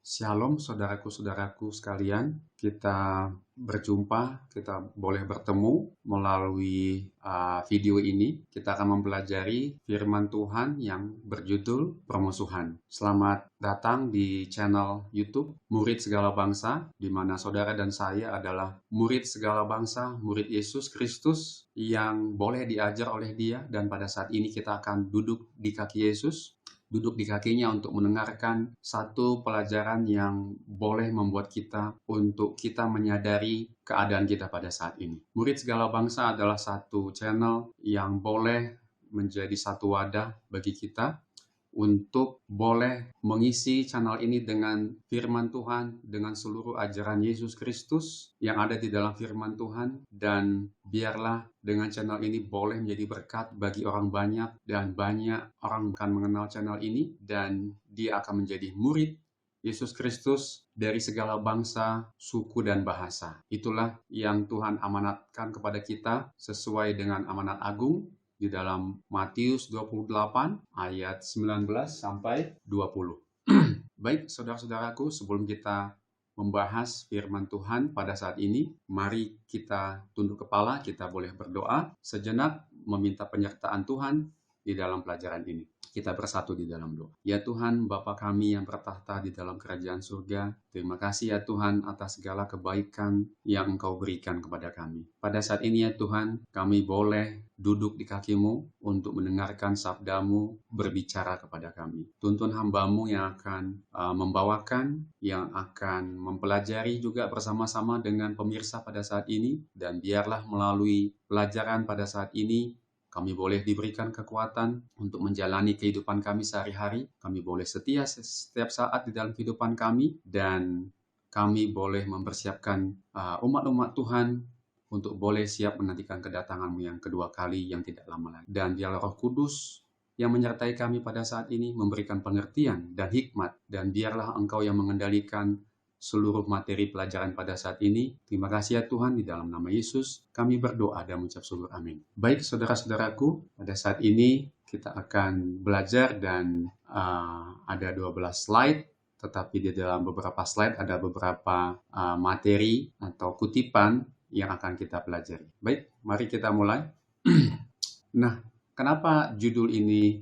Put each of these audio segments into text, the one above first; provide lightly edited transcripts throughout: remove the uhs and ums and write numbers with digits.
Shalom saudaraku-saudaraku sekalian, kita berjumpa, kita boleh bertemu melalui video ini. Kita akan mempelajari firman Tuhan yang berjudul Permusuhan. Selamat datang di channel YouTube Murid Segala Bangsa, di mana saudara dan saya adalah murid segala bangsa, murid Yesus Kristus yang boleh diajar oleh Dia, dan pada saat ini kita akan duduk di kaki Yesus. Duduk di kakinya untuk mendengarkan satu pelajaran yang boleh membuat kita untuk kita menyadari keadaan kita pada saat ini. Murid Segala Bangsa adalah satu channel yang boleh menjadi satu wadah bagi kita untuk boleh mengisi channel ini dengan firman Tuhan, dengan seluruh ajaran Yesus Kristus yang ada di dalam firman Tuhan, dan biarlah dengan channel ini boleh menjadi berkat bagi orang banyak, dan banyak orang akan mengenal channel ini, dan dia akan menjadi murid Yesus Kristus dari segala bangsa, suku, dan bahasa. Itulah yang Tuhan amanatkan kepada kita sesuai dengan amanat agung di dalam Matius 28 ayat 19 sampai 20. Baik, saudara-saudaraku, sebelum kita membahas firman Tuhan pada saat ini, mari kita tunduk kepala, kita boleh berdoa sejenak meminta penyertaan Tuhan di dalam pelajaran ini. Kita bersatu di dalam doa. Ya Tuhan, Bapa kami yang bertahta di dalam kerajaan surga, terima kasih ya Tuhan atas segala kebaikan yang Engkau berikan kepada kami. Pada saat ini ya Tuhan, kami boleh duduk di kaki-Mu untuk mendengarkan sabda-Mu berbicara kepada kami. Tuntun hamba-Mu yang akan membawakan, yang akan mempelajari juga bersama-sama dengan pemirsa pada saat ini, dan biarlah melalui pelajaran pada saat ini, kami boleh diberikan kekuatan untuk menjalani kehidupan kami sehari-hari. Kami boleh setia setiap saat di dalam kehidupan kami, dan kami boleh mempersiapkan umat-umat Tuhan untuk boleh siap menantikan kedatangan-Mu yang kedua kali yang tidak lama lagi. Dan biarlah Roh Kudus yang menyertai kami pada saat ini memberikan pengertian dan hikmat, dan biarlah Engkau yang mengendalikan seluruh materi pelajaran pada saat ini. Terima kasih ya Tuhan, di dalam nama Yesus kami berdoa dan mengucap syukur, amin. Baik saudara-saudaraku, pada saat ini kita akan belajar, dan ada 12 slide, tetapi di dalam beberapa slide ada beberapa materi atau kutipan yang akan kita pelajari. Baik, mari kita mulai. Nah, kenapa judul ini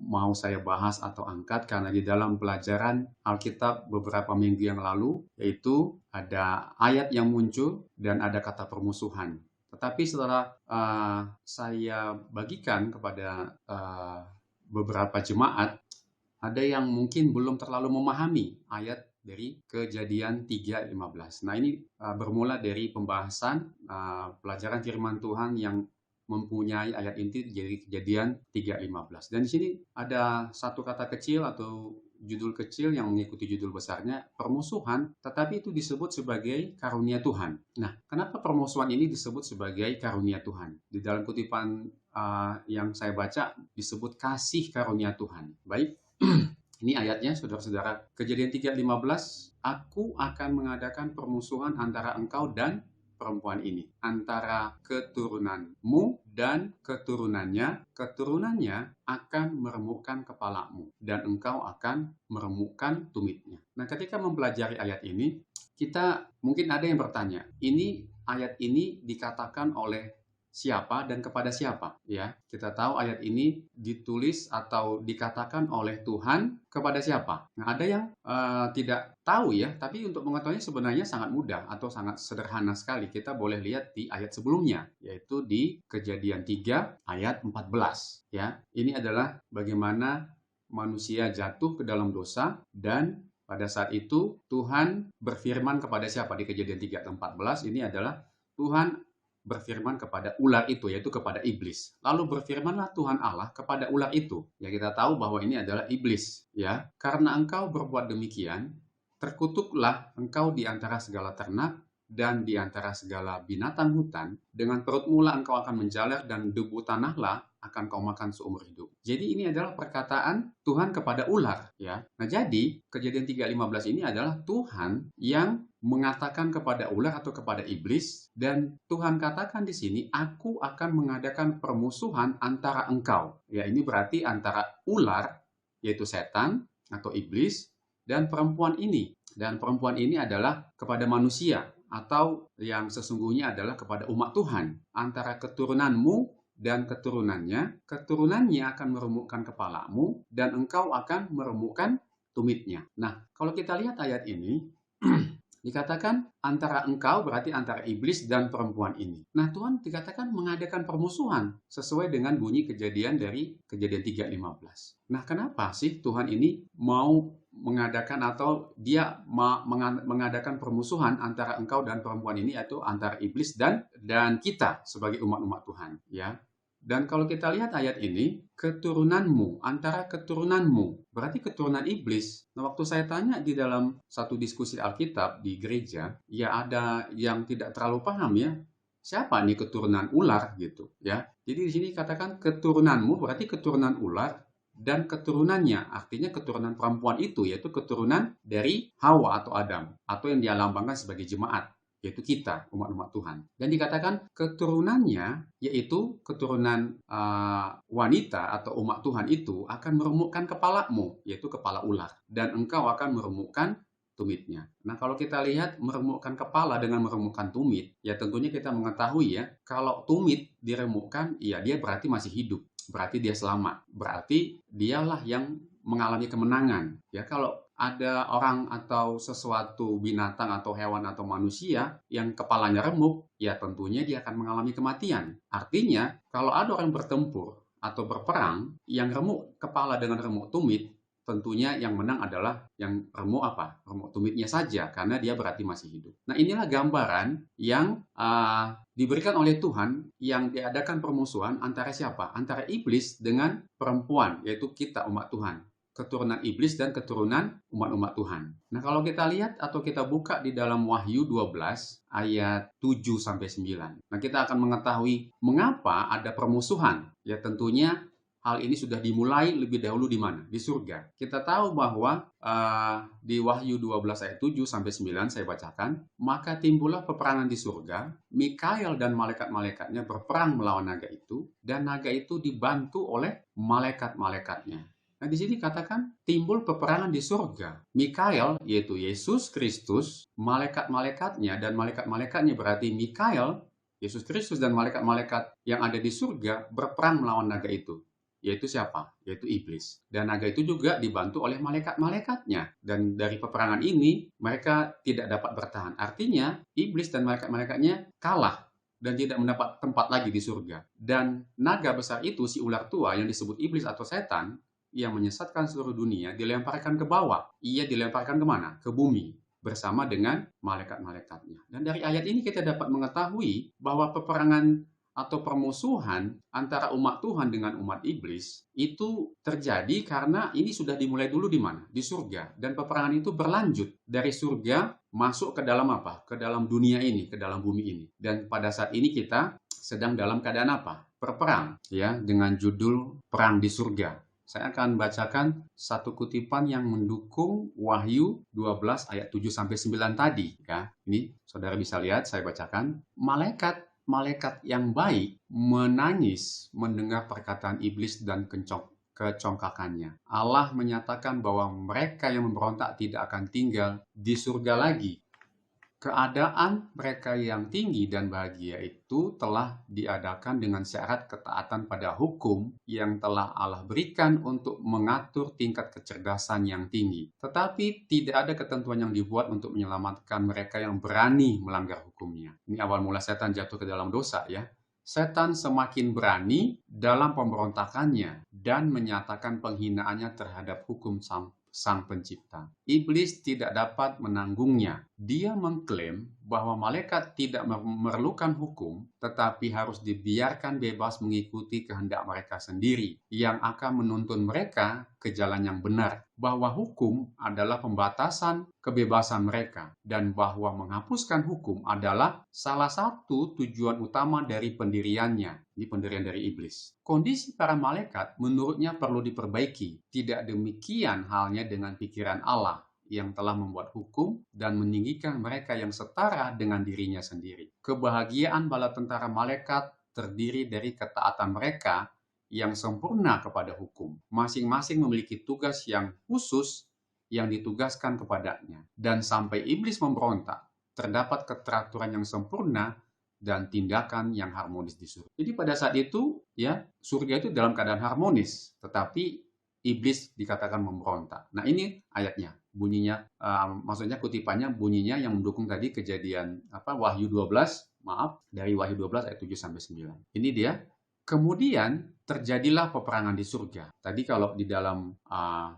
mau saya bahas atau angkat? Karena di dalam pelajaran Alkitab beberapa minggu yang lalu, yaitu ada ayat yang muncul dan ada kata permusuhan. Tetapi setelah saya bagikan kepada beberapa jemaat, ada yang mungkin belum terlalu memahami ayat dari Kejadian 3:15. Nah, ini bermula dari pembahasan pelajaran firman Tuhan yang mempunyai ayat inti jadi Kejadian 3:15. Dan di sini ada satu kata kecil atau judul kecil yang mengikuti judul besarnya, permusuhan, tetapi itu disebut sebagai karunia Tuhan. Nah, kenapa permusuhan ini disebut sebagai karunia Tuhan? Di dalam kutipan yang saya baca disebut kasih karunia Tuhan. Baik, ini ayatnya saudara-saudara. Kejadian 3:15, aku akan mengadakan permusuhan antara engkau dan perempuan ini, antara keturunanmu dan keturunannya akan meremukkan kepalamu, dan engkau akan meremukkan tumitnya. Nah, ketika mempelajari ayat ini, kita mungkin ada yang bertanya, ayat ini dikatakan oleh siapa dan kepada siapa? Ya, kita tahu ayat ini ditulis atau dikatakan oleh Tuhan kepada siapa? Nah, ada yang tidak tahu ya, tapi untuk mengetahuinya sebenarnya sangat mudah atau sangat sederhana sekali. Kita boleh lihat di ayat sebelumnya, yaitu di Kejadian 3 ayat 14. Ya, ini adalah bagaimana manusia jatuh ke dalam dosa, dan pada saat itu Tuhan berfirman kepada siapa? Di Kejadian 3 ayat 14 ini adalah Tuhan berfirman kepada ular itu, yaitu kepada iblis. Lalu berfirmanlah Tuhan Allah kepada ular itu. Ya, kita tahu bahwa ini adalah iblis. Ya, karena engkau berbuat demikian, terkutuklah engkau di antara segala ternak dan di antara segala binatang hutan. Dengan perut mula engkau akan menjalar, dan debu tanahlah akan kau makan seumur hidup. Jadi ini adalah perkataan Tuhan kepada ular. Ya, nah jadi Kejadian 3:15 ini adalah Tuhan yang mengatakan kepada ular atau kepada iblis, dan Tuhan katakan di sini, aku akan mengadakan permusuhan antara engkau. Ya, ini berarti antara ular, yaitu setan atau iblis, dan perempuan ini. Dan perempuan ini adalah kepada manusia, atau yang sesungguhnya adalah kepada umat Tuhan. Antara keturunanmu dan keturunannya akan meremukkan kepalamu, dan engkau akan meremukkan tumitnya. Nah, kalau kita lihat ayat ini, dikatakan antara engkau berarti antara iblis dan perempuan ini. Nah, Tuhan dikatakan mengadakan permusuhan sesuai dengan bunyi kejadian dari Kejadian 3:15. Nah, kenapa sih Tuhan ini mau mengadakan, atau dia mengadakan permusuhan antara engkau dan perempuan ini, yaitu antara iblis dan kita sebagai umat-umat Tuhan, ya. Dan kalau kita lihat ayat ini, keturunanmu, antara keturunanmu, berarti keturunan iblis. Nah, waktu saya tanya di dalam satu diskusi Alkitab di gereja, ya ada yang tidak terlalu paham ya, siapa nih keturunan ular gitu ya. Jadi di sini katakan keturunanmu berarti keturunan ular dan keturunannya, artinya keturunan perempuan itu, yaitu keturunan dari Hawa atau Adam, atau yang dia lambangkan sebagai jemaat, yaitu kita, umat-umat Tuhan. Dan dikatakan keturunannya, yaitu keturunan wanita atau umat Tuhan itu akan meremukkan kepalamu, yaitu kepala ular. Dan engkau akan meremukkan tumitnya. Nah, kalau kita lihat meremukkan kepala dengan meremukkan tumit, ya tentunya kita mengetahui ya, kalau tumit diremukkan, ya dia berarti masih hidup. Berarti dia selamat. Berarti dialah yang mengalami kemenangan. Ya, kalau ada orang atau sesuatu binatang atau hewan atau manusia yang kepalanya remuk, ya tentunya dia akan mengalami kematian. Artinya, kalau ada orang bertempur atau berperang yang remuk kepala dengan remuk tumit, tentunya yang menang adalah yang remuk apa? Remuk tumitnya saja, karena dia berarti masih hidup. Nah, inilah gambaran yang diberikan oleh Tuhan, yang diadakan permusuhan antara siapa? Antara iblis dengan perempuan, yaitu kita umat Tuhan. Keturunan iblis dan keturunan umat-umat Tuhan. Nah, kalau kita lihat atau kita buka di dalam Wahyu 12 ayat 7-9. Nah, kita akan mengetahui mengapa ada permusuhan. Ya, tentunya hal ini sudah dimulai lebih dahulu di mana? Di surga. Kita tahu bahwa di Wahyu 12 ayat 7-9 saya bacakan, maka timbullah peperangan di surga, Mikael dan malaikat-malaikatnya berperang melawan naga itu, dan naga itu dibantu oleh malaikat-malaikatnya. Nah, di sini katakan timbul peperangan di surga. Mikael, yaitu Yesus Kristus, malaikat-malaikatnya, dan malaikat-malaikatnya berarti Mikael, Yesus Kristus, dan malaikat-malaikat yang ada di surga berperang melawan naga itu. Yaitu siapa? Yaitu iblis. Dan naga itu juga dibantu oleh malaikat-malaikatnya. Dan dari peperangan ini, mereka tidak dapat bertahan. Artinya, iblis dan malaikat-malaikatnya kalah dan tidak mendapat tempat lagi di surga. Dan naga besar itu, si ular tua yang disebut iblis atau setan, yang menyesatkan seluruh dunia, dilemparkan ke bawah. Ia dilemparkan kemana? Ke bumi, bersama dengan malaikat-malaikatnya. Dan dari ayat ini kita dapat mengetahui bahwa peperangan atau permusuhan antara umat Tuhan dengan umat iblis itu terjadi karena ini sudah dimulai dulu di mana? Di surga. Dan peperangan itu berlanjut dari surga masuk ke dalam apa? Ke dalam dunia ini, ke dalam bumi ini. Dan pada saat ini kita sedang dalam keadaan apa? Berperang, ya, dengan judul Perang di Surga. Saya akan bacakan satu kutipan yang mendukung Wahyu 12 ayat 7-9 tadi. Ya. Ini saudara bisa lihat, saya bacakan. Malaikat yang baik menangis mendengar perkataan iblis dan kecongkakannya. Allah menyatakan bahwa mereka yang memberontak tidak akan tinggal di surga lagi. Keadaan mereka yang tinggi dan bahagia itu telah diadakan dengan syarat ketaatan pada hukum yang telah Allah berikan untuk mengatur tingkat kecerdasan yang tinggi. Tetapi tidak ada ketentuan yang dibuat untuk menyelamatkan mereka yang berani melanggar hukumnya. Ini awal mula setan jatuh ke dalam dosa ya. Setan semakin berani dalam pemberontakannya dan menyatakan penghinaannya terhadap hukum Sang Pencipta. Iblis tidak dapat menanggungnya. Dia mengklaim bahwa malaikat tidak memerlukan hukum, tetapi harus dibiarkan bebas mengikuti kehendak mereka sendiri, yang akan menuntun mereka ke jalan yang benar, bahwa hukum adalah pembatasan kebebasan mereka, dan bahwa menghapuskan hukum adalah salah satu tujuan utama dari pendiriannya. Ini pendirian dari iblis. Kondisi para malaikat menurutnya perlu diperbaiki. Tidak demikian halnya dengan pikiran Allah yang telah membuat hukum dan meninggikan mereka yang setara dengan dirinya sendiri. Kebahagiaan bala tentara malaikat terdiri dari ketaatan mereka yang sempurna kepada hukum. Masing-masing memiliki tugas yang khusus yang ditugaskan kepadanya. Dan sampai iblis memberontak, terdapat keteraturan yang sempurna dan tindakan yang harmonis di surga. Jadi pada saat itu, ya, surga itu dalam keadaan harmonis, tetapi iblis dikatakan memberontak. Nah, ini ayatnya, bunyinya, maksudnya kutipannya bunyinya yang mendukung tadi kejadian Wahyu 12, dari Wahyu 12 ayat 7 sampai 9. Ini dia. Kemudian terjadilah peperangan di surga. Tadi kalau di dalam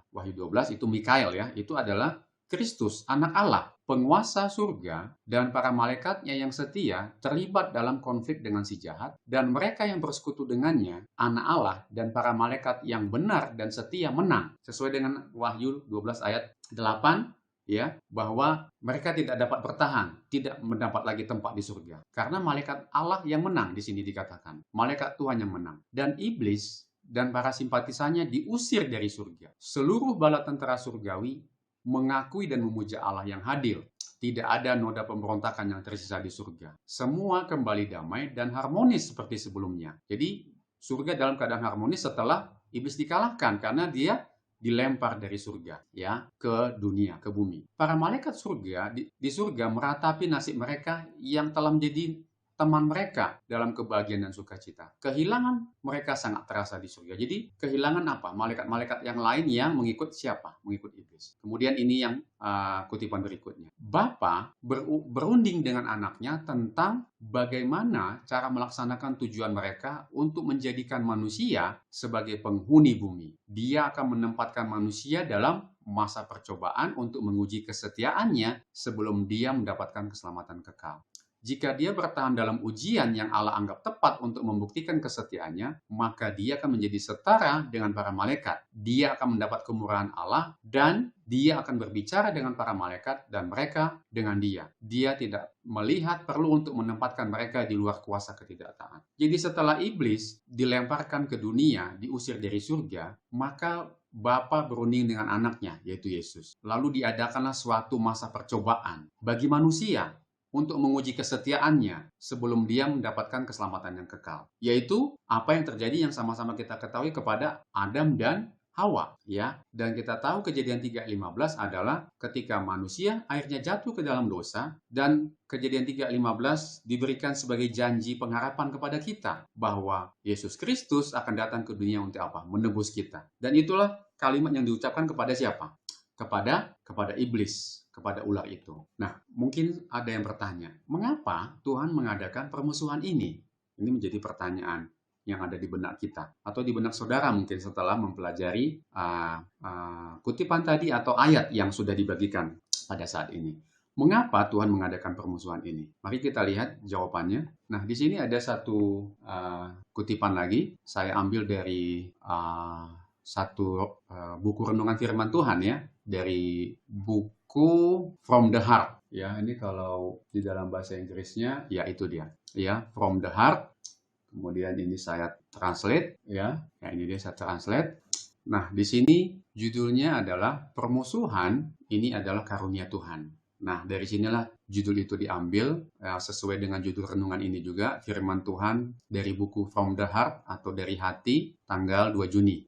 Wahyu 12 itu Mikael, ya, itu adalah Kristus, anak Allah, penguasa surga, dan para malaikatnya yang setia terlibat dalam konflik dengan si jahat, dan mereka yang bersekutu dengannya, anak Allah dan para malaikat yang benar dan setia menang. Sesuai dengan Wahyu 12 ayat 8, ya, bahwa mereka tidak dapat bertahan, tidak mendapat lagi tempat di surga. Karena malaikat Allah yang menang di sini dikatakan. Malaikat Tuhan yang menang. Dan iblis dan para simpatisannya diusir dari surga. Seluruh bala tentara surgawi mengakui dan memuja Allah yang adil. Tidak ada noda pemberontakan yang tersisa di surga. Semua kembali damai dan harmonis seperti sebelumnya. Jadi surga dalam keadaan harmonis setelah iblis dikalahkan karena dia dilempar dari surga, ya, ke dunia, ke bumi. Para malaikat surga di surga meratapi nasib mereka yang telah menjadi teman mereka dalam kebahagiaan dan sukacita. Kehilangan mereka sangat terasa di surga. Jadi kehilangan apa? Malaikat-malaikat yang lain yang mengikut siapa? Mengikut iblis. Kemudian ini yang kutipan berikutnya. Bapa berunding dengan anaknya tentang bagaimana cara melaksanakan tujuan mereka untuk menjadikan manusia sebagai penghuni bumi. Dia akan menempatkan manusia dalam masa percobaan untuk menguji kesetiaannya sebelum dia mendapatkan keselamatan kekal. Jika dia bertahan dalam ujian yang Allah anggap tepat untuk membuktikan kesetiaannya, maka dia akan menjadi setara dengan para malaikat. Dia akan mendapat kemurahan Allah dan dia akan berbicara dengan para malaikat dan mereka dengan dia. Dia tidak melihat perlu untuk menempatkan mereka di luar kuasa ketidaktaatan. Jadi setelah iblis dilemparkan ke dunia, diusir dari surga, maka Bapa berunding dengan anaknya, yaitu Yesus. Lalu diadakanlah suatu masa percobaan bagi manusia untuk menguji kesetiaannya sebelum dia mendapatkan keselamatan yang kekal. Yaitu apa yang terjadi yang sama-sama kita ketahui kepada Adam dan Hawa, ya. Dan kita tahu Kejadian 3:15 adalah ketika manusia akhirnya jatuh ke dalam dosa, dan Kejadian 3:15 diberikan sebagai janji pengharapan kepada kita bahwa Yesus Kristus akan datang ke dunia untuk apa? Menebus kita. Dan itulah kalimat yang diucapkan kepada siapa? Kepada iblis, kepada ular itu. Nah, mungkin ada yang bertanya, mengapa Tuhan mengadakan permusuhan ini? Ini menjadi pertanyaan yang ada di benak kita atau di benak saudara mungkin setelah mempelajari kutipan tadi atau ayat yang sudah dibagikan pada saat ini. Mengapa Tuhan mengadakan permusuhan ini? Mari kita lihat jawabannya. Nah, di sini ada satu kutipan lagi. Saya ambil dari satu buku renungan firman Tuhan, ya, dari buku From the Heart, ya. Ini kalau di dalam bahasa Inggrisnya, ya, itu dia, ya, From the Heart. Kemudian ini saya translate, ya. Ya, ini dia saya translate. Nah, di sini judulnya adalah permusuhan ini adalah karunia Tuhan. Nah, dari sinilah judul itu diambil, sesuai dengan judul renungan ini juga, firman Tuhan dari buku From the Heart atau dari hati, tanggal 2 Juni.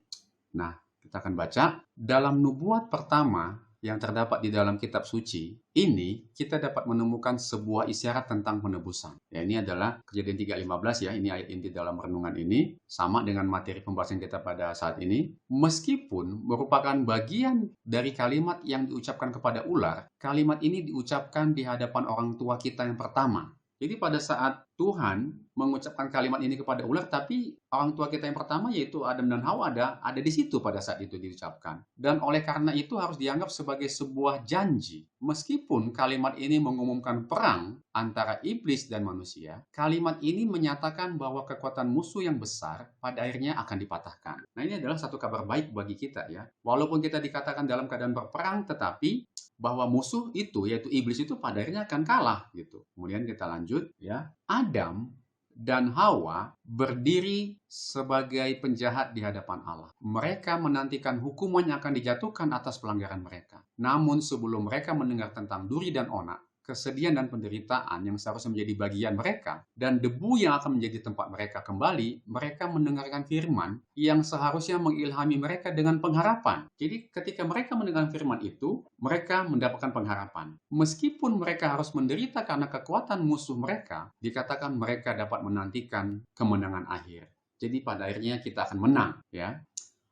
Nah, kita akan baca. Dalam nubuat pertama yang terdapat di dalam kitab suci, ini kita dapat menemukan sebuah isyarat tentang penebusan. Ya, ini adalah Kejadian 3:15, ya. Ini ayat inti dalam renungan ini, sama dengan materi pembahasan kita pada saat ini. Meskipun merupakan bagian dari kalimat yang diucapkan kepada ular, kalimat ini diucapkan di hadapan orang tua kita yang pertama. Jadi pada saat Tuhan mengucapkan kalimat ini kepada ular, tapi orang tua kita yang pertama yaitu Adam dan Hawa ada di situ pada saat itu diucapkan. Dan oleh karena itu harus dianggap sebagai sebuah janji. Meskipun kalimat ini mengumumkan perang antara iblis dan manusia, kalimat ini menyatakan bahwa kekuatan musuh yang besar pada akhirnya akan dipatahkan. Nah, ini adalah satu kabar baik bagi kita, ya. Walaupun kita dikatakan dalam keadaan berperang, tetapi bahwa musuh itu, yaitu iblis itu pada akhirnya akan kalah, gitu. Kemudian kita lanjut, ya. Adam dan Hawa berdiri sebagai penjahat di hadapan Allah. Mereka menantikan hukuman yang akan dijatuhkan atas pelanggaran mereka. Namun sebelum mereka mendengar tentang duri dan onak, kesedihan dan penderitaan yang seharusnya menjadi bagian mereka, dan debu yang akan menjadi tempat mereka kembali, mereka mendengarkan firman yang seharusnya mengilhami mereka dengan pengharapan. Jadi ketika mereka mendengar firman itu, mereka mendapatkan pengharapan. Meskipun mereka harus menderita karena kekuatan musuh mereka, dikatakan mereka dapat menantikan kemenangan akhir. Jadi pada akhirnya kita akan menang, ya.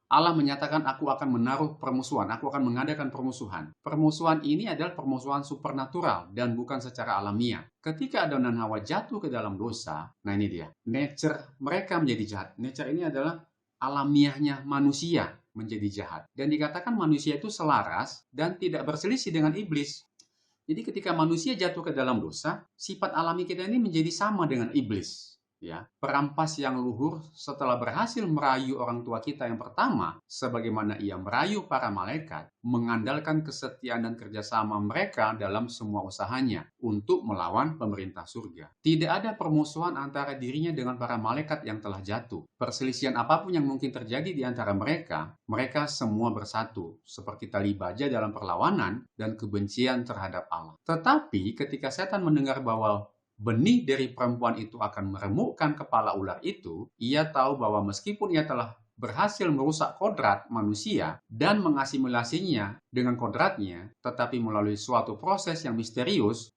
Allah menyatakan, aku akan menaruh permusuhan, aku akan mengadakan permusuhan. Permusuhan ini adalah permusuhan supernatural dan bukan secara alamiah. Ketika Adam dan Hawa jatuh ke dalam dosa, nah ini dia, nature mereka menjadi jahat. Nature ini adalah alamiahnya manusia menjadi jahat. Dan dikatakan manusia itu selaras dan tidak berselisih dengan iblis. Jadi ketika manusia jatuh ke dalam dosa, sifat alami kita ini menjadi sama dengan iblis. Ya, perampas yang luhur setelah berhasil merayu orang tua kita yang pertama, sebagaimana ia merayu para malaikat, mengandalkan kesetiaan dan kerjasama mereka dalam semua usahanya untuk melawan pemerintah surga. Tidak ada permusuhan antara dirinya dengan para malaikat yang telah jatuh. Perselisihan apapun yang mungkin terjadi di antara mereka, mereka semua bersatu, seperti tali baja dalam perlawanan dan kebencian terhadap Allah. Tetapi ketika setan mendengar bahwa benih dari perempuan itu akan meremukkan kepala ular itu, ia tahu bahwa meskipun ia telah berhasil merusak kodrat manusia dan mengasimilasinya dengan kodratnya, tetapi melalui suatu proses yang misterius,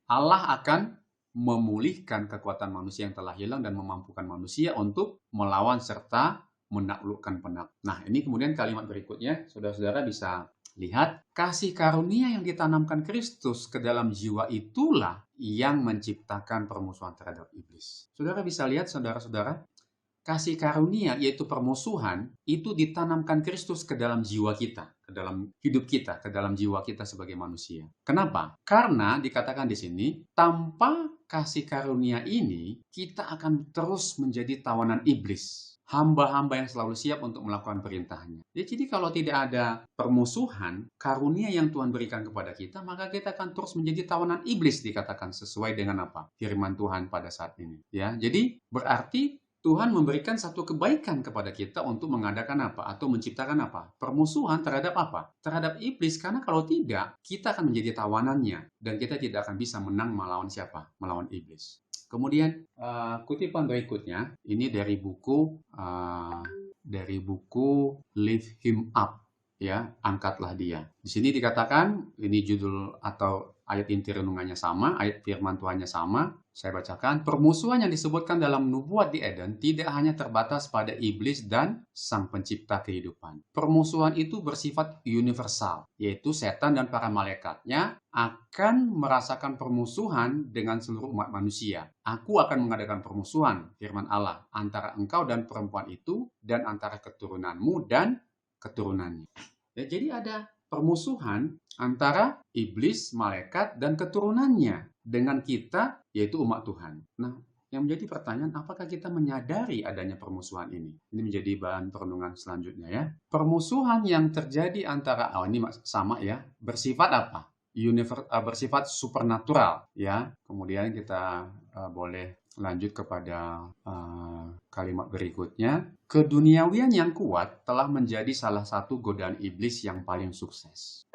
Allah akan memulihkan kekuatan manusia yang telah hilang dan memampukan manusia untuk melawan serta menaklukkan penakut. Nah, ini kemudian kalimat berikutnya, saudara-saudara bisa lihat, kasih karunia yang ditanamkan Kristus ke dalam jiwa itulah yang menciptakan permusuhan terhadap iblis. Saudara bisa lihat, saudara-saudara, kasih karunia yaitu permusuhan itu ditanamkan Kristus ke dalam jiwa kita, ke dalam hidup kita, ke dalam jiwa kita sebagai manusia. Kenapa? Karena dikatakan di sini, tanpa kasih karunia ini, kita akan terus menjadi tawanan iblis. Hamba-hamba yang selalu siap untuk melakukan perintahnya. Jadi kalau tidak ada permusuhan, karunia yang Tuhan berikan kepada kita, maka kita akan terus menjadi tawanan iblis, dikatakan sesuai dengan apa? Firman Tuhan pada saat ini. Ya, jadi berarti Tuhan memberikan satu kebaikan kepada kita untuk mengadakan apa? Atau menciptakan apa? Permusuhan terhadap apa? Terhadap iblis, karena kalau tidak, kita akan menjadi tawanannya. Dan kita tidak akan bisa menang melawan siapa? Melawan iblis. Kemudian kutipan berikutnya, ini dari buku Lift Him Up, ya, angkatlah dia. Di sini dikatakan, ini judul atau ayat inti renungannya sama, ayat firman Tuhannya sama. Saya bacakan, permusuhan yang disebutkan dalam nubuat di Eden tidak hanya terbatas pada iblis dan sang pencipta kehidupan. Permusuhan itu bersifat universal, yaitu setan dan para malaikatnya akan merasakan permusuhan dengan seluruh umat manusia. Aku akan mengadakan permusuhan, firman Allah, antara engkau dan perempuan itu, dan antara keturunanmu dan keturunannya. Ya, jadi ada permusuhan antara iblis, malaikat, dan keturunannya dengan kita, yaitu umat Tuhan. Nah, yang menjadi pertanyaan, apakah kita menyadari adanya permusuhan ini? Ini menjadi bahan perenungan selanjutnya, ya. Permusuhan yang terjadi antara, ini sama ya, bersifat apa? Bersifat supernatural, ya. Kemudian kita boleh lanjut kepada kalimat berikutnya. Keduniawian yang kuat telah menjadi salah satu godaan iblis yang paling sukses.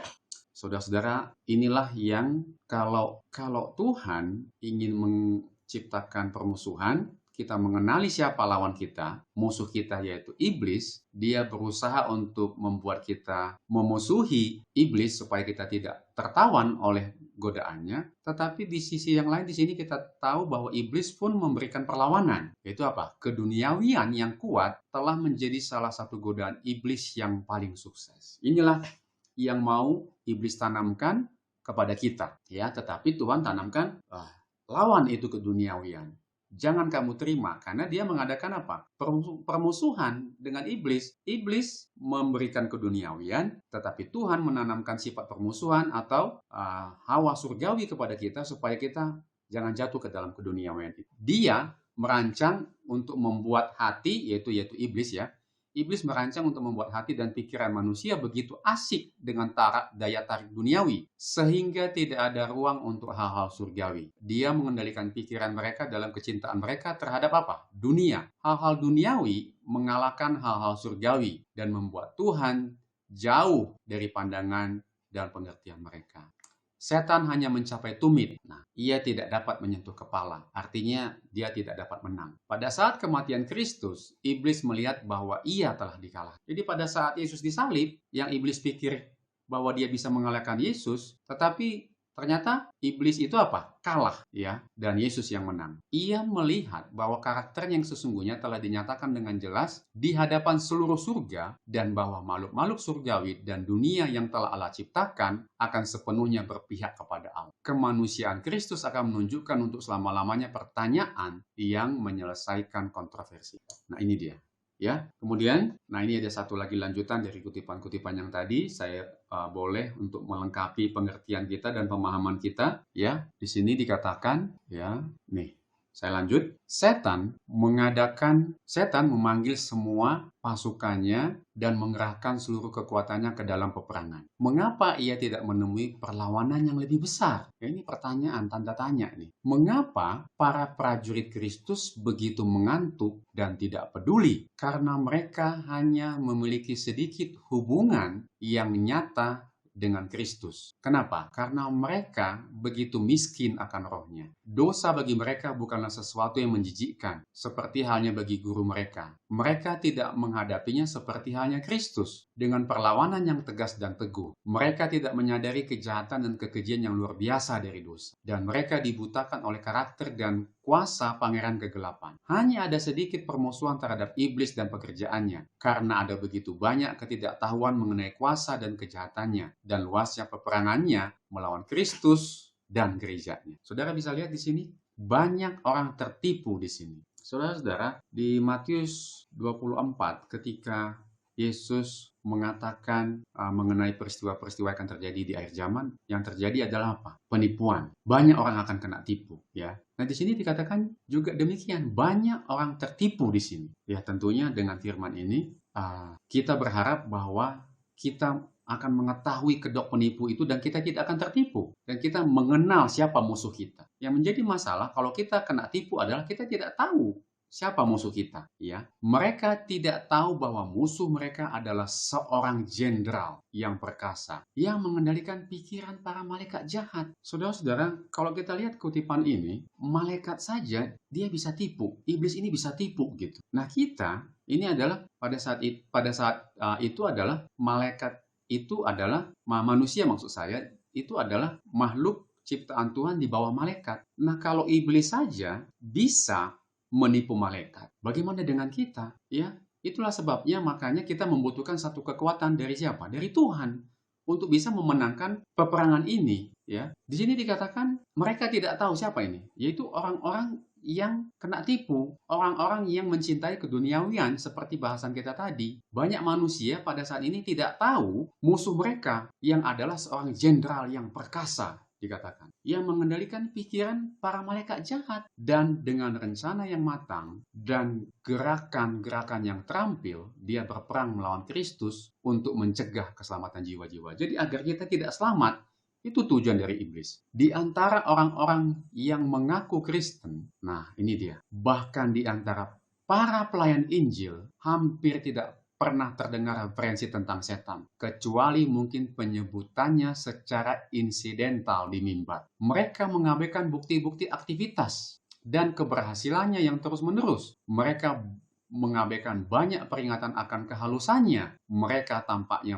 Saudara-saudara, inilah yang kalau Tuhan ingin menciptakan permusuhan, kita mengenali siapa lawan kita, musuh kita yaitu iblis, dia berusaha untuk membuat kita memusuhi iblis supaya kita tidak tertawan oleh godaannya. Tetapi di sisi yang lain, di sini kita tahu bahwa iblis pun memberikan perlawanan. Yaitu apa? Keduniawian yang kuat telah menjadi salah satu godaan iblis yang paling sukses. Inilah yang mau iblis tanamkan kepada kita, ya. Tetapi Tuhan tanamkan, lawan itu keduniawian. Jangan kamu terima, karena dia mengadakan apa? Permusuhan dengan iblis. Iblis memberikan keduniawian, tetapi Tuhan menanamkan sifat permusuhan atau hawa surgawi kepada kita supaya kita jangan jatuh ke dalam keduniawian itu. Dia merancang untuk membuat hati, yaitu iblis, ya. Iblis merancang untuk membuat hati dan pikiran manusia begitu asik dengan daya tarik duniawi, sehingga tidak ada ruang untuk hal-hal surgawi. Dia mengendalikan pikiran mereka dalam kecintaan mereka terhadap apa? Dunia. Hal-hal duniawi mengalahkan hal-hal surgawi dan membuat Tuhan jauh dari pandangan dan pengertian mereka. setan hanya mencapai tumit. Nah, ia tidak dapat menyentuh kepala. Artinya, dia tidak dapat menang. Pada saat kematian Kristus, iblis melihat bahwa ia telah dikalah. Jadi pada saat Yesus disalib, yang iblis pikir bahwa dia bisa mengalahkan Yesus, tetapi ternyata iblis itu apa? Kalah, ya, dan Yesus yang menang. Ia melihat bahwa karakter yang sesungguhnya telah dinyatakan dengan jelas di hadapan seluruh surga, dan bahwa makhluk-makhluk surgawi dan dunia yang telah Allah ciptakan akan sepenuhnya berpihak kepada Allah. Kemanusiaan Kristus akan menunjukkan untuk selama-lamanya pertanyaan yang menyelesaikan kontroversi. Nah, ini dia. Ya, kemudian, nah ini ada satu lagi lanjutan dari kutipan-kutipan yang tadi. Saya boleh untuk melengkapi pengertian kita dan pemahaman kita. Ya, di sini dikatakan, ya, nih, saya lanjut. Setan memanggil semua pasukannya dan mengerahkan seluruh kekuatannya ke dalam peperangan. Mengapa ia tidak menemui perlawanan yang lebih besar? Ya, ini pertanyaan, tanda tanya nih. Mengapa para prajurit Kristus begitu mengantuk dan tidak peduli? Karena mereka hanya memiliki sedikit hubungan yang nyata dengan Kristus. Kenapa? Karena mereka begitu miskin akan rohnya. Dosa bagi mereka bukanlah sesuatu yang menjijikkan, seperti halnya bagi guru mereka. Mereka tidak menghadapinya seperti halnya Kristus, dengan perlawanan yang tegas dan teguh. Mereka tidak menyadari kejahatan dan kekejian yang luar biasa dari dosa. Dan mereka dibutakan oleh karakter dan kuasa pangeran kegelapan. Hanya ada sedikit permusuhan terhadap iblis dan pekerjaannya, karena ada begitu banyak ketidaktahuan mengenai kuasa dan kejahatannya, dan luasnya peperangannya melawan Kristus dan gerejanya. Saudara bisa lihat di sini, banyak orang tertipu di sini. Saudara-saudara, di Matius 24 ketika Yesus mengatakan mengenai peristiwa-peristiwa yang akan terjadi di akhir zaman, yang terjadi adalah apa? Penipuan. Banyak orang akan kena tipu, ya. Nah, di sini dikatakan juga demikian, banyak orang tertipu di sini. Ya, tentunya dengan firman ini kita berharap bahwa kita akan mengetahui kedok penipu itu dan kita tidak akan tertipu, dan kita mengenal siapa musuh kita. Yang menjadi masalah kalau kita kena tipu adalah kita tidak tahu siapa musuh kita, ya. Mereka tidak tahu bahwa musuh mereka adalah seorang jenderal yang perkasa, yang mengendalikan pikiran para malaikat jahat. Saudara-saudara, kalau kita lihat kutipan ini, malaikat saja dia bisa tipu, iblis ini bisa tipu gitu. Nah, kita ini adalah pada saat itu adalah malaikat, itu adalah manusia, maksud saya, itu adalah makhluk ciptaan Tuhan di bawah malaikat. Nah, kalau iblis saja bisa menipu malaikat, bagaimana dengan kita? Ya, itulah sebabnya makanya kita membutuhkan satu kekuatan dari siapa? Dari Tuhan untuk bisa memenangkan peperangan ini. Ya, di sini dikatakan mereka tidak tahu siapa ini, yaitu orang-orang yang kena tipu, orang-orang yang mencintai keduniawian seperti bahasan kita tadi. Banyak manusia pada saat ini tidak tahu musuh mereka yang adalah seorang jenderal yang perkasa, dikatakan, yang mengendalikan pikiran para malaikat jahat, dan dengan rencana yang matang dan gerakan-gerakan yang terampil dia berperang melawan Kristus untuk mencegah keselamatan jiwa-jiwa. Jadi agar kita tidak selamat, itu tujuan dari iblis. Di antara orang-orang yang mengaku Kristen, nah ini dia, bahkan di antara para pelayan Injil hampir tidak pernah terdengar referensi tentang setan, kecuali mungkin penyebutannya secara insidental di mimbar. Mereka mengabaikan bukti-bukti aktivitas dan keberhasilannya yang terus-menerus. Mereka mengabaikan banyak peringatan akan kehalusannya. Mereka tampaknya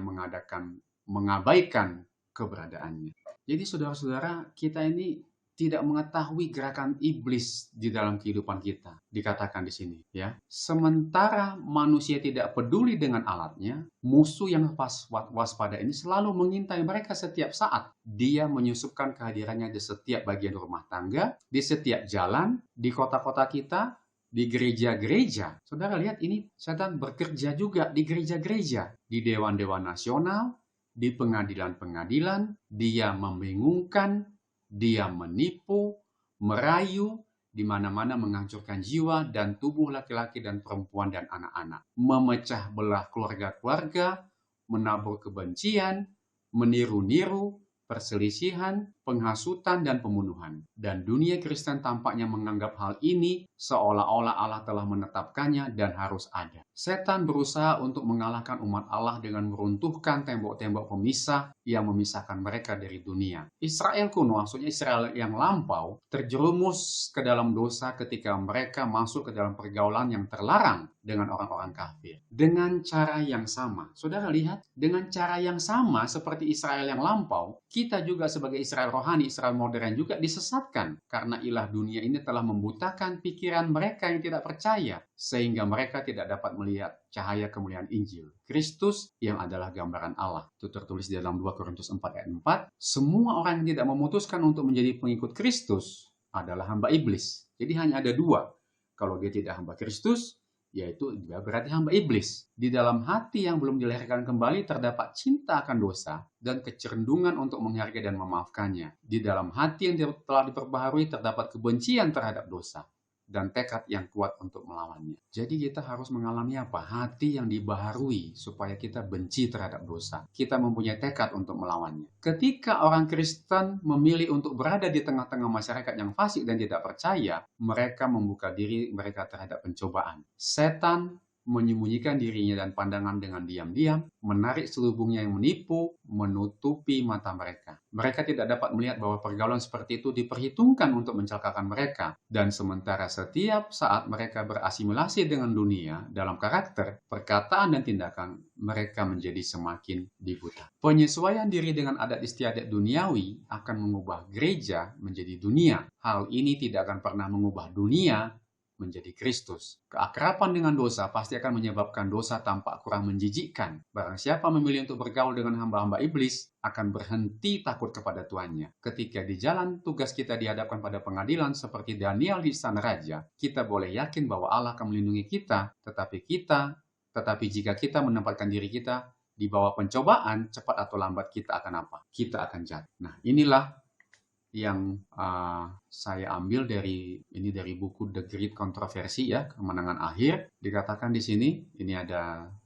mengabaikan keberadaannya. Jadi saudara-saudara, kita ini tidak mengetahui gerakan iblis di dalam kehidupan kita, dikatakan di sini, ya. Sementara manusia tidak peduli dengan alatnya, musuh yang waspada ini selalu mengintai mereka setiap saat. Dia menyusupkan kehadirannya di setiap bagian rumah tangga, di setiap jalan, di kota-kota kita, di gereja-gereja. Saudara lihat ini, setan bekerja juga di gereja-gereja, di dewan-dewan nasional, di pengadilan-pengadilan. Dia membingungkan, dia menipu, merayu, di mana-mana menghancurkan jiwa dan tubuh laki-laki dan perempuan dan anak-anak. Memecah belah keluarga-keluarga, menabur kebencian, meniru-niru, perselisihan, penghasutan, dan pembunuhan. Dan dunia Kristen tampaknya menganggap hal ini seolah-olah Allah telah menetapkannya dan harus ada. Setan berusaha untuk mengalahkan umat Allah dengan meruntuhkan tembok-tembok pemisah yang memisahkan mereka dari dunia. Israel kuno, maksudnya Israel yang lampau, terjerumus ke dalam dosa ketika mereka masuk ke dalam pergaulan yang terlarang dengan orang-orang kafir. Dengan cara yang sama, saudara lihat, dengan cara yang sama seperti Israel yang lampau, kita juga sebagai Israel rohani, Israel modern juga disesatkan karena ilah dunia ini telah membutakan pikiran mereka yang tidak percaya, sehingga mereka tidak dapat melihat cahaya kemuliaan Injil. Kristus yang adalah gambaran Allah. Itu tertulis di dalam 2 Korintus 4 ayat 4. Semua orang yang tidak memutuskan untuk menjadi pengikut Kristus adalah hamba iblis. Jadi hanya ada dua. Kalau dia tidak hamba Kristus, yaitu dia berarti hamba iblis. Di dalam hati yang belum dilahirkan kembali terdapat cinta akan dosa dan kecenderungan untuk menghargai dan memaafkannya. Di dalam hati yang telah diperbaharui terdapat kebencian terhadap dosa dan tekad yang kuat untuk melawannya. Jadi kita harus mengalami apa? Hati yang dibaharui supaya kita benci terhadap dosa. Kita mempunyai tekad untuk melawannya. Ketika orang Kristen memilih untuk berada di tengah-tengah masyarakat yang fasik dan tidak percaya, mereka membuka diri mereka terhadap pencobaan. Setan menyembunyikan dirinya dan pandangan dengan diam-diam, menarik selubungnya yang menipu, menutupi mata mereka. Mereka tidak dapat melihat bahwa pergaulan seperti itu diperhitungkan untuk mencelakakan mereka. Dan sementara setiap saat mereka berasimilasi dengan dunia dalam karakter, perkataan dan tindakan, mereka menjadi semakin dibuta. Penyesuaian diri dengan adat istiadat duniawi akan mengubah gereja menjadi dunia. Hal ini tidak akan pernah mengubah dunia menjadi Kristus. Keakraban dengan dosa pasti akan menyebabkan dosa tampak kurang menjijikkan. Barang siapa memilih untuk bergaul dengan hamba-hamba iblis akan berhenti takut kepada Tuannya. Ketika di jalan tugas kita dihadapkan pada pengadilan seperti Daniel di istana raja, kita boleh yakin bahwa Allah akan melindungi kita, tetapi jika kita menempatkan diri kita di bawah pencobaan, cepat atau lambat kita akan apa? Kita akan jatuh. Nah, inilah yang saya ambil dari buku The Great Controversy, ya, kemenangan akhir. Dikatakan di sini, ini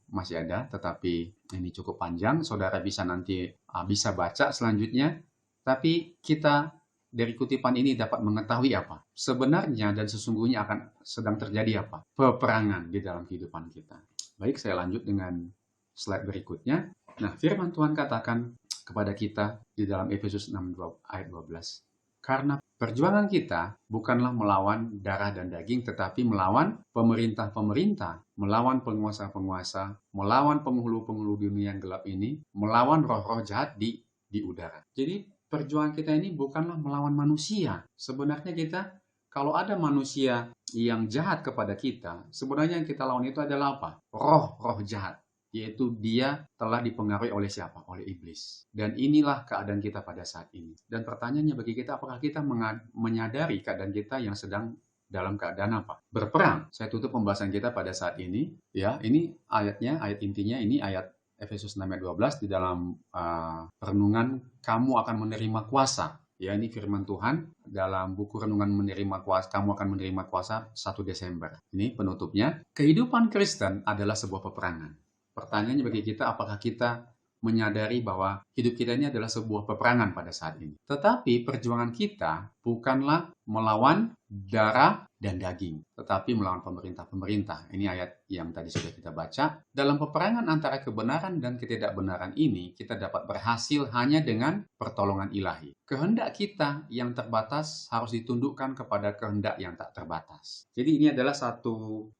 masih ada, tetapi ini cukup panjang. Saudara bisa nanti bisa baca selanjutnya. Tapi kita dari kutipan ini dapat mengetahui apa? Sebenarnya dan sesungguhnya akan sedang terjadi apa? Peperangan di dalam kehidupan kita. Baik, saya lanjut dengan slide berikutnya. Nah, firman Tuhan katakan kepada kita di dalam Efesus 6 ayat 12. Karena perjuangan kita bukanlah melawan darah dan daging, tetapi melawan pemerintah-pemerintah, melawan penguasa-penguasa, melawan penghulu-penghulu dunia yang gelap ini, melawan roh-roh jahat di udara. Jadi perjuangan kita ini bukanlah melawan manusia. Sebenarnya kita, kalau ada manusia yang jahat kepada kita, sebenarnya yang kita lawan itu adalah apa? Roh-roh jahat. Yaitu dia telah dipengaruhi oleh siapa? Oleh iblis. Dan inilah keadaan kita pada saat ini. Dan pertanyaannya bagi kita, apakah kita menyadari keadaan kita yang sedang dalam keadaan apa? Berperang. Saya tutup pembahasan kita pada saat ini. Ya, ini ayatnya, ayat intinya ini ayat Efesus 6 ayat 12 di dalam renungan kamu akan menerima kuasa. Ya, ini firman Tuhan dalam buku renungan menerima kuasa, kamu akan menerima kuasa 1 Desember. Ini penutupnya. Kehidupan Kristen adalah sebuah peperangan. Pertanyaannya bagi kita, apakah kita menyadari bahwa hidup kita ini adalah sebuah peperangan pada saat ini. Tetapi perjuangan kita bukanlah melawan darah dan daging, tetapi melawan pemerintah-pemerintah. Ini ayat yang tadi sudah kita baca. Dalam peperangan antara kebenaran dan ketidakbenaran ini, kita dapat berhasil hanya dengan pertolongan ilahi. Kehendak kita yang terbatas harus ditundukkan kepada kehendak yang tak terbatas. Jadi ini adalah satu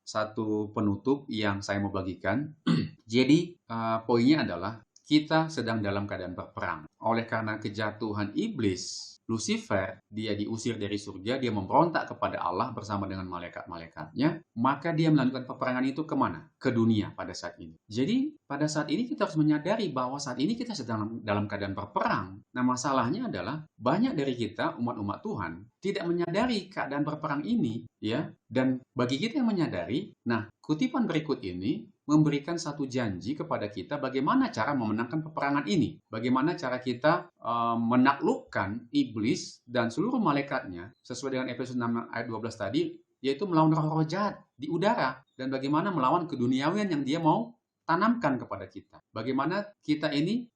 penutup yang saya mau bagikan. Jadi poinnya adalah kita sedang dalam keadaan berperang. Oleh karena kejatuhan iblis, Lucifer, dia diusir dari surga, dia memberontak kepada Allah bersama dengan malaikat-malaikatnya, maka dia melanjutkan peperangan itu kemana? Ke dunia pada saat ini. Jadi pada saat ini kita harus menyadari bahwa saat ini kita sedang dalam keadaan berperang. Nah, masalahnya adalah banyak dari kita, umat-umat Tuhan, tidak menyadari keadaan berperang ini, ya. Dan bagi kita yang menyadari, nah, kutipan berikut ini memberikan satu janji kepada kita bagaimana cara memenangkan peperangan ini. Bagaimana cara kita menaklukkan iblis dan seluruh malaikatnya sesuai dengan Efesus 6 ayat 12 tadi, yaitu melawan roh-roh jahat di udara. Dan bagaimana melawan keduniawian yang dia mau tanamkan kepada kita. Bagaimana kita ini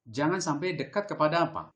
jangan sampai dekat kepada apa?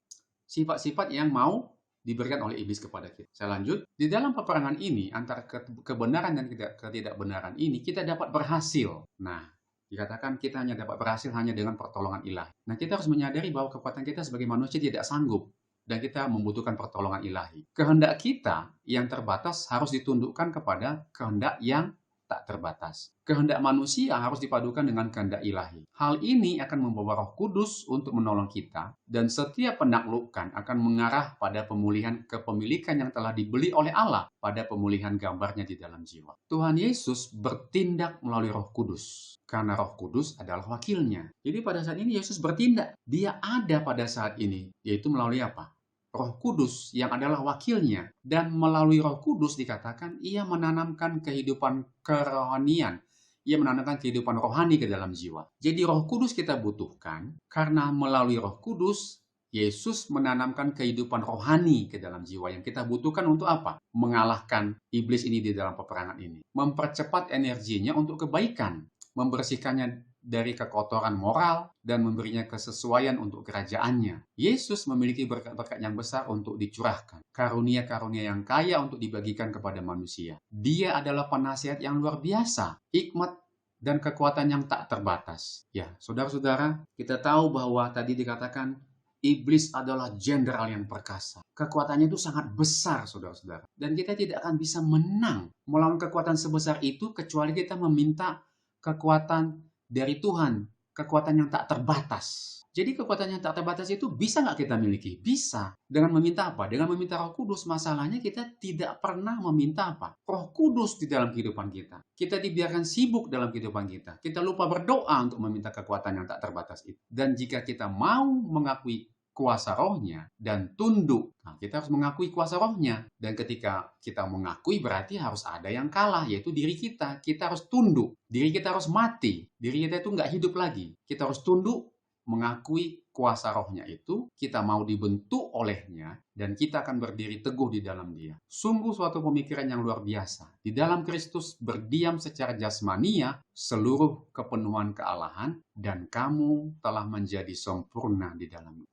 Sifat-sifat yang mau diberikan oleh iblis kepada kita. Saya lanjut, di dalam peperangan ini antara kebenaran dan ketidakbenaran ini kita dapat berhasil. Nah, dikatakan kita hanya dapat berhasil hanya dengan pertolongan ilahi. Nah, kita harus menyadari bahwa kekuatan kita sebagai manusia tidak sanggup dan kita membutuhkan pertolongan ilahi. Kehendak kita yang terbatas harus ditundukkan kepada kehendak yang tak terbatas. Kehendak manusia harus dipadukan dengan kehendak ilahi. Hal ini akan membawa Roh Kudus untuk menolong kita, dan setiap penaklukan akan mengarah pada pemulihan kepemilikan yang telah dibeli oleh Allah pada pemulihan gambarnya di dalam jiwa. Tuhan Yesus bertindak melalui Roh Kudus, karena Roh Kudus adalah wakilnya. Jadi pada saat ini Yesus bertindak. Dia ada pada saat ini, yaitu melalui apa? Roh Kudus yang adalah wakilnya, dan melalui Roh Kudus dikatakan ia menanamkan kehidupan kerohanian, ia menanamkan kehidupan rohani ke dalam jiwa. Jadi Roh Kudus kita butuhkan karena melalui Roh Kudus Yesus menanamkan kehidupan rohani ke dalam jiwa yang kita butuhkan untuk apa? Mengalahkan iblis ini di dalam peperangan ini, mempercepat energinya untuk kebaikan, membersihkannya dari kekotoran moral, dan memberinya kesesuaian untuk kerajaannya. Yesus memiliki berkat-berkat yang besar untuk dicurahkan. Karunia-karunia yang kaya untuk dibagikan kepada manusia. Dia adalah penasihat yang luar biasa. Hikmat dan kekuatan yang tak terbatas. Ya, saudara-saudara, kita tahu bahwa tadi dikatakan iblis adalah jenderal yang perkasa. Kekuatannya itu sangat besar, saudara-saudara. Dan kita tidak akan bisa menang melawan kekuatan sebesar itu kecuali kita meminta kekuatan dari Tuhan, kekuatan yang tak terbatas. Jadi kekuatan yang tak terbatas itu bisa nggak kita miliki? Bisa. Dengan meminta apa? Dengan meminta Roh Kudus. Masalahnya kita tidak pernah meminta apa? Roh Kudus di dalam kehidupan kita. Kita dibiarkan sibuk dalam kehidupan kita. Kita lupa berdoa untuk meminta kekuatan yang tak terbatas itu. Dan jika kita mau mengakui kuasa rohnya dan tunduk, nah kita harus mengakui kuasa rohnya. Dan ketika kita mengakui berarti harus ada yang kalah, yaitu diri kita. Kita harus tunduk, diri kita harus mati, diri kita itu nggak hidup lagi. Kita harus tunduk, mengakui kuasa rohnya itu, kita mau dibentuk olehnya, dan kita akan berdiri teguh di dalam dia. Sungguh suatu pemikiran yang luar biasa. Di dalam Kristus berdiam secara jasmania seluruh kepenuhan kealahan, dan kamu telah menjadi sempurna di dalamnya.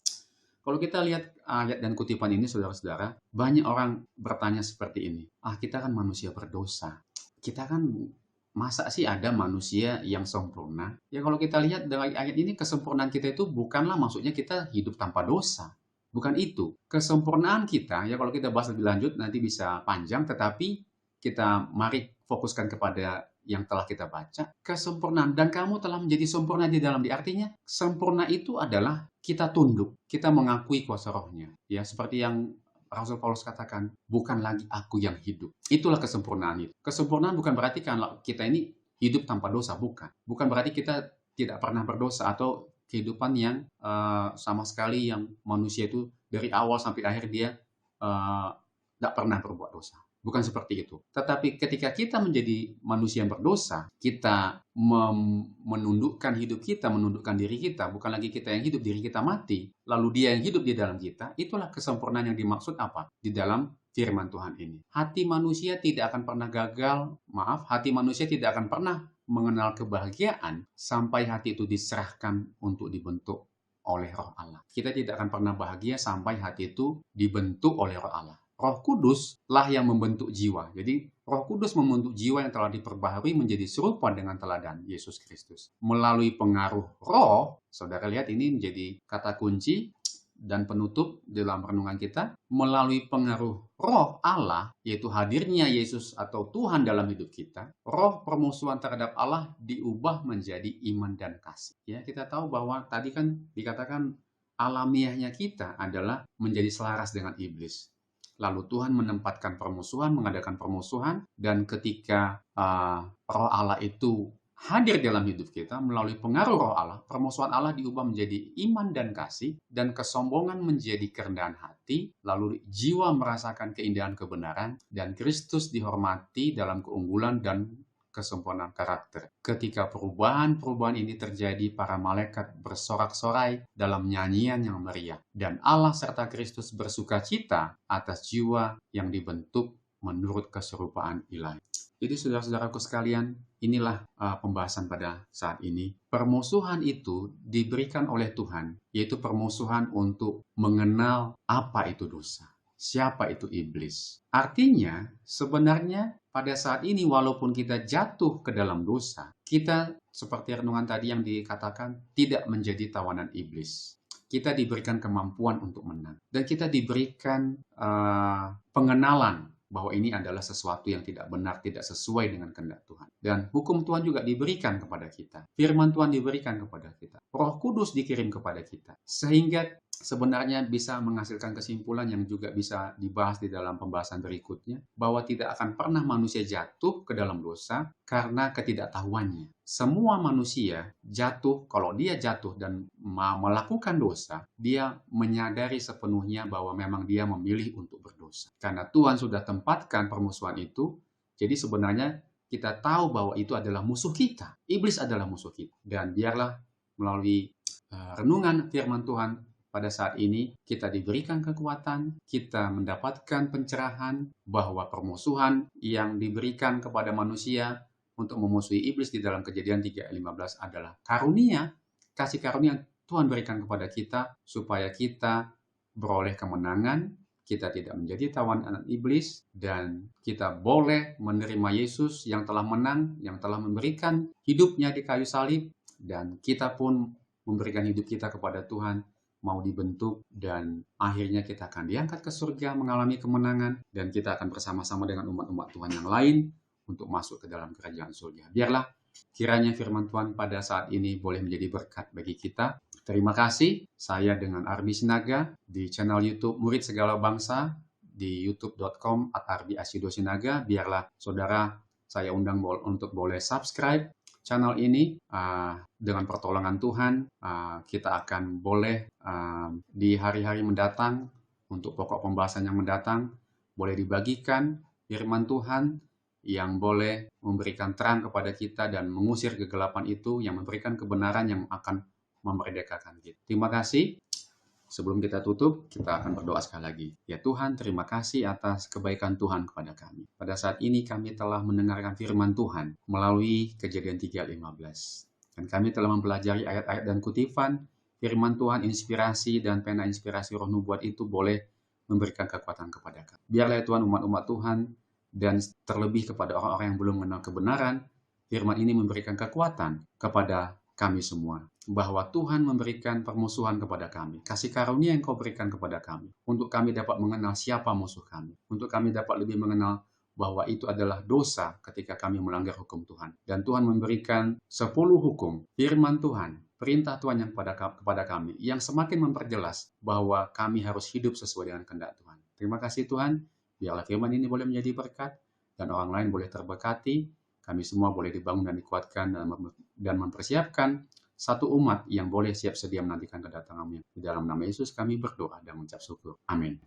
Kalau kita lihat ayat dan kutipan ini, saudara-saudara, banyak orang bertanya seperti ini. Kita kan manusia berdosa. Kita kan, masa sih ada manusia yang sempurna? Ya kalau kita lihat dari ayat ini, kesempurnaan kita itu bukanlah maksudnya kita hidup tanpa dosa. Bukan itu. Kesempurnaan kita, ya kalau kita bahas lebih lanjut, nanti bisa panjang, tetapi kita mari fokuskan kepada yang telah kita baca, kesempurnaan, dan kamu telah menjadi sempurna di dalam dia. Artinya, sempurna itu adalah kita tunduk, kita mengakui kuasa rohnya. Ya, seperti yang Rasul Paulus katakan, bukan lagi aku yang hidup. Itulah kesempurnaan itu. Kesempurnaan bukan berarti kalau kita ini hidup tanpa dosa, bukan. Bukan berarti kita tidak pernah berdosa atau kehidupan yang sama sekali yang manusia itu dari awal sampai akhir dia tidak pernah berbuat dosa. Bukan seperti itu. Tetapi ketika kita menjadi manusia yang berdosa, kita menundukkan hidup kita, menundukkan diri kita, bukan lagi kita yang hidup, diri kita mati, lalu dia yang hidup di dalam kita, itulah kesempurnaan yang dimaksud apa? Di dalam firman Tuhan ini. Hati manusia tidak akan pernah gagal, hati manusia tidak akan pernah mengenal kebahagiaan sampai hati itu diserahkan untuk dibentuk oleh Roh Allah. Kita tidak akan pernah bahagia sampai hati itu dibentuk oleh Roh Allah. Roh Kudus lah yang membentuk jiwa. Jadi Roh Kudus membentuk jiwa yang telah diperbaharui menjadi serupa dengan teladan Yesus Kristus. Melalui pengaruh roh, saudara lihat ini menjadi kata kunci dan penutup dalam renungan kita. Melalui pengaruh roh Allah, yaitu hadirnya Yesus atau Tuhan dalam hidup kita, roh permusuhan terhadap Allah diubah menjadi iman dan kasih. Ya, kita tahu bahwa tadi kan dikatakan alamiahnya kita adalah menjadi selaras dengan iblis. Lalu Tuhan menempatkan permusuhan, mengadakan permusuhan, dan ketika roh Allah itu hadir dalam hidup kita melalui pengaruh roh Allah, permusuhan Allah diubah menjadi iman dan kasih, dan kesombongan menjadi kerendahan hati, lalu jiwa merasakan keindahan kebenaran, dan Kristus dihormati dalam keunggulan dan kesempurnaan karakter. Ketika perubahan-perubahan ini terjadi, para malaikat bersorak-sorai dalam nyanyian yang meriah. Dan Allah serta Kristus bersukacita atas jiwa yang dibentuk menurut keserupaan ilahi. Jadi saudara-saudaraku sekalian, inilah pembahasan pada saat ini. Permusuhan itu diberikan oleh Tuhan, yaitu permusuhan untuk mengenal apa itu dosa. Siapa itu iblis? Artinya, sebenarnya pada saat ini walaupun kita jatuh ke dalam dosa, kita seperti renungan tadi yang dikatakan tidak menjadi tawanan iblis. Kita diberikan kemampuan untuk menang. Dan kita diberikan pengenalan bahwa ini adalah sesuatu yang tidak benar, tidak sesuai dengan kehendak Tuhan. Dan hukum Tuhan juga diberikan kepada kita. Firman Tuhan diberikan kepada kita. Roh Kudus dikirim kepada kita. Sehingga sebenarnya bisa menghasilkan kesimpulan yang juga bisa dibahas di dalam pembahasan berikutnya, bahwa tidak akan pernah manusia jatuh ke dalam dosa karena ketidaktahuannya. Semua manusia jatuh, kalau dia jatuh dan melakukan dosa, dia menyadari sepenuhnya bahwa memang dia memilih untuk berdosa. Karena Tuhan sudah tempatkan permusuhan itu, jadi sebenarnya kita tahu bahwa itu adalah musuh kita. Iblis adalah musuh kita. Dan biarlah melalui renungan firman Tuhan, pada saat ini kita diberikan kekuatan, kita mendapatkan pencerahan bahwa permusuhan yang diberikan kepada manusia untuk memusuhi iblis di dalam Kejadian 3:15 adalah karunia, kasih karunia yang Tuhan berikan kepada kita supaya kita beroleh kemenangan, kita tidak menjadi tawanan iblis, dan kita boleh menerima Yesus yang telah menang, yang telah memberikan hidupnya di kayu salib, dan kita pun memberikan hidup kita kepada Tuhan, mau dibentuk, dan akhirnya kita akan diangkat ke surga, mengalami kemenangan, dan kita akan bersama-sama dengan umat-umat Tuhan yang lain untuk masuk ke dalam kerajaan surga. Biarlah kiranya firman Tuhan pada saat ini boleh menjadi berkat bagi kita. Terima kasih. Saya dengan Arbi Sinaga di channel YouTube Murid Segala Bangsa di youtube.com/arbi-sinaga. Biarlah saudara saya undang untuk boleh subscribe channel ini. Dengan pertolongan Tuhan, kita akan boleh di hari-hari mendatang, untuk pokok pembahasan yang mendatang, boleh dibagikan firman Tuhan yang boleh memberikan terang kepada kita dan mengusir kegelapan itu, yang memberikan kebenaran yang akan memerdekakan kita. Terima kasih. Sebelum kita tutup, kita akan berdoa sekali lagi. Ya Tuhan, terima kasih atas kebaikan Tuhan kepada kami. Pada saat ini kami telah mendengarkan firman Tuhan melalui Kejadian 3:15. Dan kami telah mempelajari ayat-ayat dan kutipan firman Tuhan, inspirasi dan pena inspirasi roh nubuat itu boleh memberikan kekuatan kepada kami. Biarlah Tuhan, umat-umat Tuhan, dan terlebih kepada orang-orang yang belum mengenal kebenaran, firman ini memberikan kekuatan kepada kami semua, bahwa Tuhan memberikan permusuhan kepada kami, kasih karunia yang Kau berikan kepada kami, untuk kami dapat mengenal siapa musuh kami, untuk kami dapat lebih mengenal bahwa itu adalah dosa ketika kami melanggar hukum Tuhan. Dan Tuhan memberikan 10 hukum, firman Tuhan, perintah Tuhan yang kepada kami, yang semakin memperjelas bahwa kami harus hidup sesuai dengan kehendak Tuhan. Terima kasih Tuhan, biarlah firman ini boleh menjadi berkat, dan orang lain boleh terberkati, kami semua boleh dibangun dan dikuatkan, dan mempersiapkan satu umat yang boleh siap sedia menantikan kedatangan-Mu. Di dalam nama Yesus kami berdoa dan mengucap syukur. Amin.